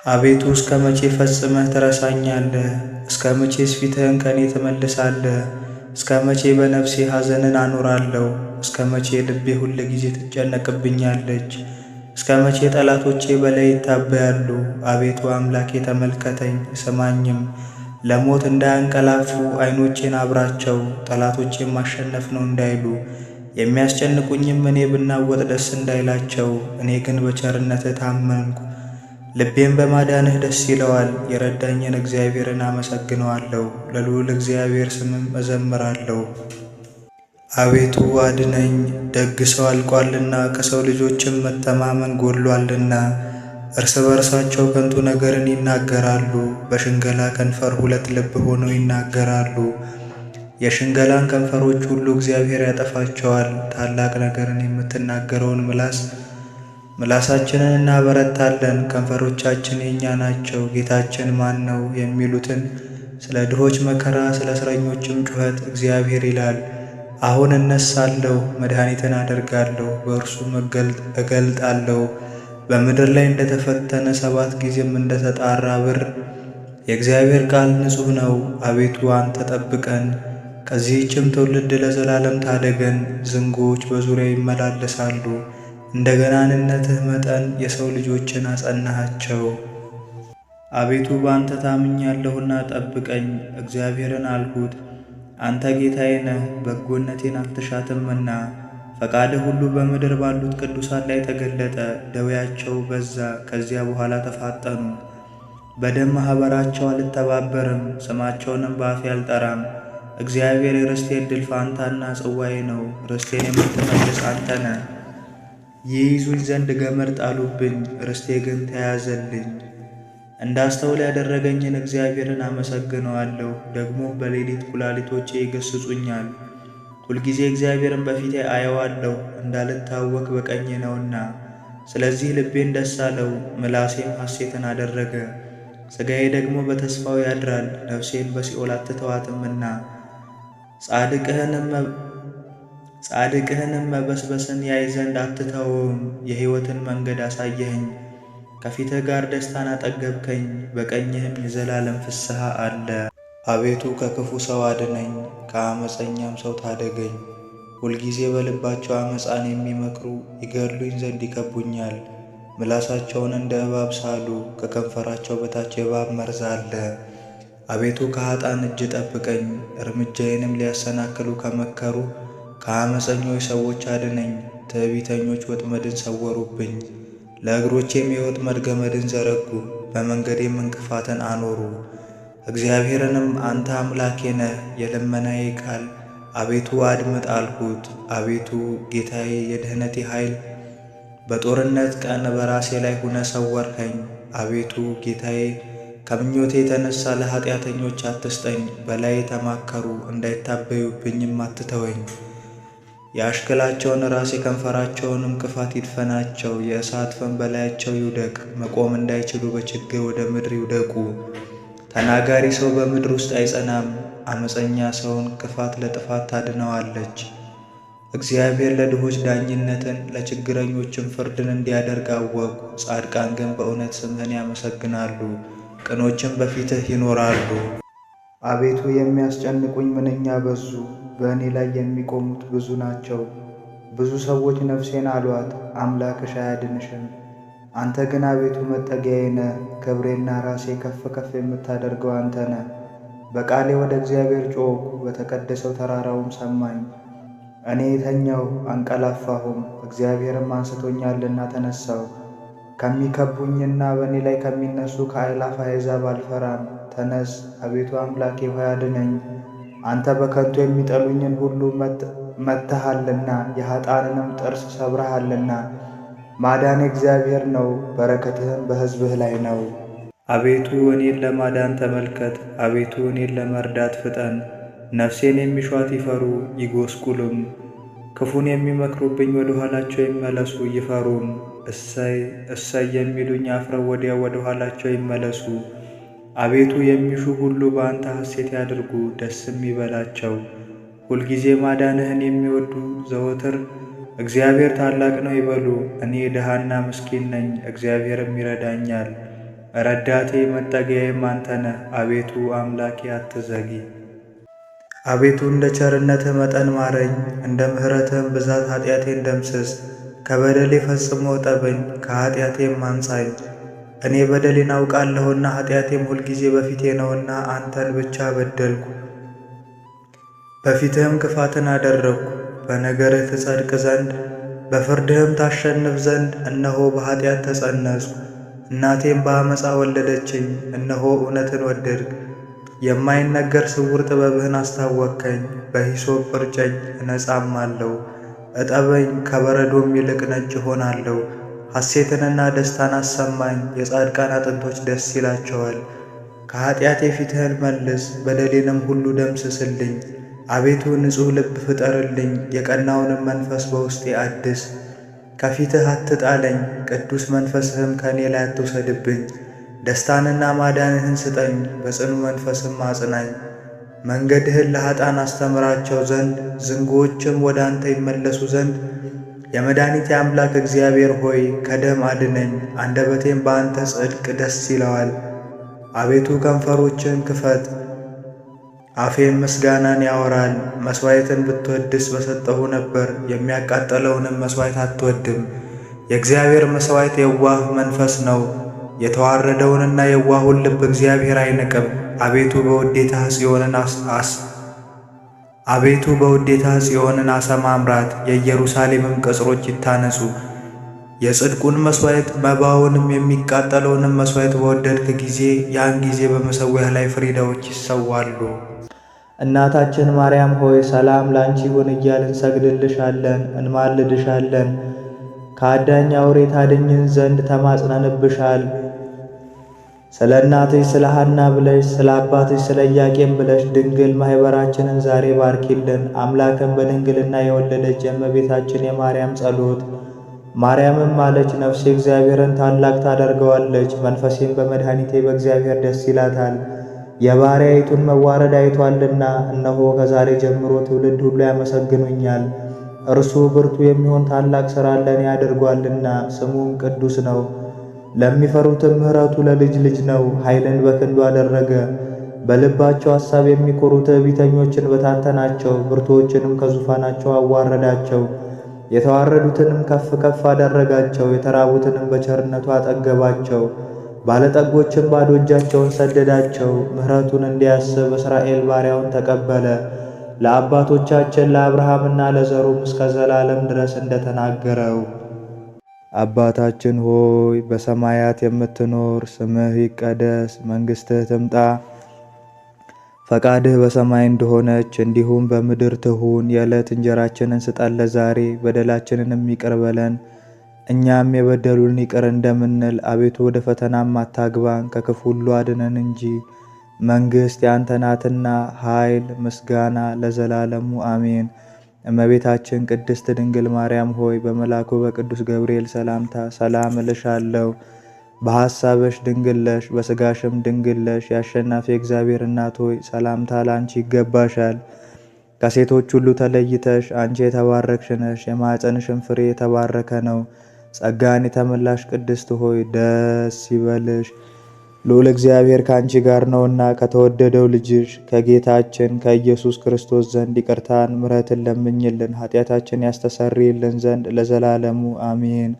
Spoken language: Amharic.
አቤቱ እስከ መቼ ፈጽመህ ትረሳኛለህ? እስከ መቼስ ፊትህን ከኔ ትመልሳለህ? እስከ መቼ በነፍሴ ሐዘንን አኖራለሁ? እስከ መቼ ልቤ ሁል ጊዜ ትጨነቅብኛለች? እስከ መቼ ጠላቶቼ በላይ ይታበያሉ? አቤቱ አምላኬ ተመልከተኝ ስማኝም። ለሞት እንዳያንቀላፉ ዓይኖቼን አብራቸው፣ ጠላቶቼም ማሸነፍ ነው እንዳይሉ። የሚያስጨንቁኝም እኔ ብናወጥ ደስ እንዳይላቸው። እኔ ግን በቸርነትህ ታመንኩ፣ ልቤም በማዳንህ ደስ ይለዋል። የረዳኝን እግዚአብሔርን አመሰግነዋለሁ፣ ለልዑል እግዚአብሔር ስምም እዘምራለሁ። አቤቱ አድነኝ፣ ደግ ሰው አልቋልና ከሰው ልጆችም መተማመን ጎድሎአልና። እርስ በርሳቸው ከንቱ ነገርን ይናገራሉ፣ በሽንገላ ከንፈር ሁለት ልብ ሆነው ይናገራሉ። የሽንገላን ከንፈሮች ሁሉ እግዚአብሔር ያጠፋቸዋል። ታላቅ ነገርን የምትናገረውን ምላሳችንን እናበረታለን። ከንፈሮቻችን የእኛ ናቸው፣ ጌታችን ማን ነው የሚሉትን ስለ ድሆች መከራ ስለ እስረኞችም ጩኸት እግዚአብሔር ይላል። አሁን እነሳለሁ፣ መድኃኒትን አደርጋለሁ፣ በእርሱም እገልጣለሁ። በምድር ላይ እንደተፈተነ 7 ጊዜም እንደተጣራ ብር የእግዚአብሔር ቃል ንጹሕ ነው። አቤቱ አንተ ጠብቀን፣ ከዚህችም ትውልድ ለዘላለም ታደገን። ዝንጉዎች በዙሪያ ይመላለሳሉ፣ እንደ ገናንነትህ መጠን የሰው ልጆችን አጸናሃቸው። አቤቱ በአንተ ታምኛለሁና ጠብቀኝ። እግዚአብሔርን አልሁት፣ አንተ ጌታዬ ነህ፣ በጎነቴን አትሻትምና። ፈቃድህ ሁሉ በምድር ባሉት ቅዱሳን ላይ ተገለጠ። ደዌያቸው በዛ፣ ከዚያ በኋላ ተፋጠኑ። በደም ማኅበራቸው አልተባበርም፣ ስማቸውንም በአፌ አልጠራም። እግዚአብሔር የርስቴ ዕድል ፋንታና ጽዋዬ ነው፣ ርስቴን የምትመልስ አንተ ነህ። ይይዙኝ ዘንድ ገመድ ጣሉብኝ፣ ርስቴ ግን ተያዘልኝ። እንዳስተውል ያደረገኝን እግዚአብሔርን አመሰግነዋለሁ። ደግሞም በሌሊት ኩላሊቶቼ ይገሥጹኛል። ሁልጊዜ እግዚአብሔርን በፊቴ አየዋለሁ፣ እንዳልታወክ በቀኜ ነውና። ስለዚህ ልቤን ደስ አለው፣ ምላሴም ሐሴትን አደረገ። ሥጋዬ ደግሞ በተስፋው ያድራል፣ ነፍሴን በሲኦል አትተዋትምና። ጻድቅህንም መበስበስን ያይ ዘንድ አትተውም። የሕይወትን መንገድ አሳየኸኝ፣ ከፊትህ ጋር ደስታን አጠገብከኝ፣ በቀኝህም የዘላለም ፍስሐ አለ። አቤቱ ከክፉ ሰው አድነኝ፣ ከአመፀኛም ሰው ታደገኝ። ሁልጊዜ በልባቸው አመፃን የሚመክሩ ይገድሉኝ ዘንድ ይከቡኛል። ምላሳቸውን እንደ እባብ ሳሉ፣ ከከንፈራቸው በታች የእባብ መርዝ አለ። አቤቱ ከኃጥአን እጅ ጠብቀኝ፣ እርምጃዬንም ሊያሰናክሉ ከመከሩ ከአመፀኞች ሰዎች አድነኝ። ትዕቢተኞች ወጥመድን ሰወሩብኝ፣ ለእግሮቼም የወጥመድ ገመድን ዘረጉ፣ በመንገዴም እንቅፋትን አኖሩ። እግዚአብሔርንም አንተ አምላኬ ነህ፣ የልመናዬ ቃል አቤቱ አድምጥ አልሁት። አቤቱ ጌታዬ የድኅነቴ ኃይል፣ በጦርነት ቀን በራሴ ላይ ሁነ ሰወርኸኝ። አቤቱ ጌታዬ ከምኞቴ የተነሣ ለኃጢአተኞች አትስጠኝ። በላዬ ተማከሩ፣ እንዳይታበዩብኝም አትተወኝ። የአሽከላቸውን ራስ የከንፈራቸውንም ክፋት ይድፈናቸው። የእሳት ፍም በላያቸው ይውደቅ፣ መቆም እንዳይችሉ በችግር ወደ ምድር ይውደቁ። ተናጋሪ ሰው በምድር ውስጥ አይጸናም፣ አመፀኛ ሰውን ክፋት ለጥፋት ታድነዋለች። እግዚአብሔር ለድሆች ዳኝነትን ለችግረኞችም ፍርድን እንዲያደርግ አወቁ። ጻድቃን ግን በእውነት ስምህን ያመሰግናሉ፣ ቅኖችም በፊትህ ይኖራሉ። አቤቱ የሚያስጨንቁኝ ምንኛ በዙ፣ በእኔ ላይ የሚቆሙት ብዙ ናቸው። ብዙ ሰዎች ነፍሴን አሏት፣ አምላክሽ አያድንሽም። አንተ ግን አቤቱ መጠጊያዬ ነህ፣ ክብሬና ራሴ ከፍ ከፍ የምታደርገው አንተ ነህ። በቃሌ ወደ እግዚአብሔር ጮኽሁ፣ በተቀደሰው ተራራውም ሰማኝ። እኔ የተኛሁ አንቀላፋሁም፣ እግዚአብሔርም አንስቶኛልና ተነሣሁ። ከሚከቡኝና በእኔ ላይ ከሚነሱ ከአእላፍ አሕዛብ አልፈራም። ተነስ አቤቱ አምላኬ ሆይ አድነኝ። አንተ በከንቱ የሚጠሉኝን ሁሉ መትሃልና፣ የኃጥአንንም ጥርስ ሰብረሃልና። ማዳን እግዚአብሔር ነው፣ በረከትህም በሕዝብህ ላይ ነው። አቤቱ እኔን ለማዳን ተመልከት፣ አቤቱ እኔን ለመርዳት ፍጠን። ነፍሴን የሚሿት ይፈሩ ይጐስቁሉም፣ ክፉን የሚመክሩብኝ ወደ ኋላቸው ይመለሱ ይፈሩም። እሰይ እሰይ የሚሉኝ አፍረው ወዲያ ወደ ኋላቸው ይመለሱ። አቤቱ የሚሹ ሁሉ በአንተ ሐሴት ያድርጉ፣ ደስም ይበላቸው። ሁልጊዜ ማዳንህን የሚወዱ ዘወትር እግዚአብሔር ታላቅ ነው ይበሉ። እኔ ድሃና ምስኪን ነኝ፣ እግዚአብሔርም ይረዳኛል። ረዳቴ መጠጊያዬም አንተ ነህ። አቤቱ አምላኬ አትዘጊ። አቤቱ እንደ ቸርነትህ መጠን ማረኝ፣ እንደ ምሕረትህም ብዛት ኃጢአቴን ደምስስ። ከበደሌ ፈጽሞ እጠበኝ፣ ከኃጢአቴም አንጻኝ። እኔ በደሌን አውቃለሁና ኃጢአቴም ሁልጊዜ በፊቴ ነውና አንተን ብቻ በደልኩ። በፊትህም ክፋትን አደረግኩ። በነገርህ ትጸድቅ ዘንድ በፍርድህም ታሸንፍ ዘንድ እነሆ በኃጢአት ተጸነስኩ። እናቴም በአመፃ ወለደችኝ። እነሆ እውነትን ወደድክ፣ የማይነገር ስውር ጥበብህን አስታወቅከኝ። በሂሶጵ እርጨኝ እነጻማለሁ፣ እጠበኝ ከበረዶም ይልቅ ነጭ እሆናለሁ። ሐሴትንና ደስታን አሰማኝ፣ የጻድቃን አጥንቶች ደስ ይላቸዋል። ከኃጢአቴ ፊትህን መልስ፣ በደሌንም ሁሉ ደምስስልኝ። አቤቱ ንጹሕ ልብ ፍጠርልኝ፣ የቀናውንም መንፈስ በውስጤ አድስ። ከፊትህ አትጣለኝ፣ ቅዱስ መንፈስህም ከእኔ ላይ አትውሰድብኝ። ደስታንና ማዳንህን ስጠኝ፣ በጽኑ መንፈስም አጽናኝ። መንገድህን ለኃጥአን አስተምራቸው ዘንድ ዝንጉዎችም ወደ አንተ ይመለሱ ዘንድ የመድኃኒቴ አምላክ እግዚአብሔር ሆይ ከደም አድነኝ። አንደበቴም በአንተ ጽድቅ ደስ ይለዋል። አቤቱ ከንፈሮችን ክፈት፣ አፌም ምስጋናን ያወራል። መሥዋዕትን ብትወድስ በሰጠሁ ነበር፣ የሚያቃጠለውንም መሥዋዕት አትወድም። የእግዚአብሔር መሥዋዕት የዋህ መንፈስ ነው፣ የተዋረደውንና የዋሁን ልብ እግዚአብሔር አይንቅም። አቤቱ በውዴታ ጽዮንን አሰማምራት፣ የኢየሩሳሌምም ቅጽሮች ይታነጹ። የጽድቁን መሥዋዕት መባውንም የሚቃጠለውንም መሥዋዕት በወደድክ ጊዜ ያን ጊዜ በመሠዊያህ ላይ ፍሪዳዎች ይሰዋሉ። እናታችን ማርያም ሆይ ሰላም ላንቺ ይሁን እያልን እንሰግድልሻለን፣ እንማልድሻለን። ከአዳኝ አውሬ ታድኝን ዘንድ ተማጽነንብሻል። ስለ እናትሽ ስለ ሐና ብለሽ ስለ አባትሽ ስለ ኢያቄም ብለሽ ድንግል ማኅበራችንን ዛሬ ባርኪልን። አምላክን በድንግልና የወለደች የእመቤታችን የማርያም ጸሎት። ማርያምም አለች፣ ነፍሴ እግዚአብሔርን ታላቅ ታደርገዋለች፣ መንፈሴም በመድኃኒቴ በእግዚአብሔር ደስ ይላታል፣ የባሪያይቱን መዋረድ አይቶአልና። እነሆ ከዛሬ ጀምሮ ትውልድ ሁሉ ያመሰግኑኛል። እርሱ ብርቱ የሚሆን ታላቅ ሥራ ለእኔ አድርጓልና፣ ስሙም ቅዱስ ነው። ለሚፈሩትም ምሕረቱ ለልጅ ልጅ ነው። ኃይልን በክንዱ አደረገ። በልባቸው ሐሳብ የሚኮሩ ትዕቢተኞችን በታተናቸው፣ ብርቱዎችንም ከዙፋናቸው አዋረዳቸው። የተዋረዱትንም ከፍ ከፍ አደረጋቸው፣ የተራቡትንም በቸርነቱ አጠገባቸው። ባለጠጎችም ባዶ እጃቸውን ሰደዳቸው። ምሕረቱን እንዲያስብ እስራኤል ባሪያውን ተቀበለ፣ ለአባቶቻችን ለአብርሃምና ለዘሩም እስከ ዘላለም ድረስ እንደተናገረው። አባታችን ሆይ በሰማያት የምትኖር፣ ስምህ ይቀደስ፣ መንግሥትህ ትምጣ፣ ፈቃድህ በሰማይ እንደሆነች እንዲሁም በምድር ትሁን። የዕለት እንጀራችንን ስጠን ዛሬ፣ በደላችንንም ይቅር በለን እኛም የበደሉን ይቅር እንደምንል። አቤቱ ወደ ፈተናም አታግባን፣ ከክፉ ሁሉ አድነን እንጂ መንግሥት ያንተ ናትና፣ ኃይል፣ ምስጋና ለዘላለሙ አሜን። እመቤታችን ቅድስት ድንግል ማርያም ሆይ በመልአኩ በቅዱስ ገብርኤል ሰላምታ ሰላም እልሻለሁ። በሐሳብሽ ድንግል ነሽ፣ በሥጋሽም ድንግል ነሽ። የአሸናፊ እግዚአብሔር እናት ሆይ ሰላምታ ለአንቺ ይገባሻል። ከሴቶች ሁሉ ተለይተሽ አንቺ የተባረክሽ ነሽ፣ የማኅፀንሽም ፍሬ የተባረከ ነው። ጸጋን የተመላሽ ቅድስት ሆይ ደስ ይበልሽ፣ ልዑል እግዚአብሔር ከአንቺ ጋር ነውና ከተወደደው ልጅሽ ከጌታችን ከኢየሱስ ክርስቶስ ዘንድ ይቅርታን ምሕረትን ለምኝልን ኃጢአታችን ያስተሰርይልን ዘንድ ለዘላለሙ አሜን።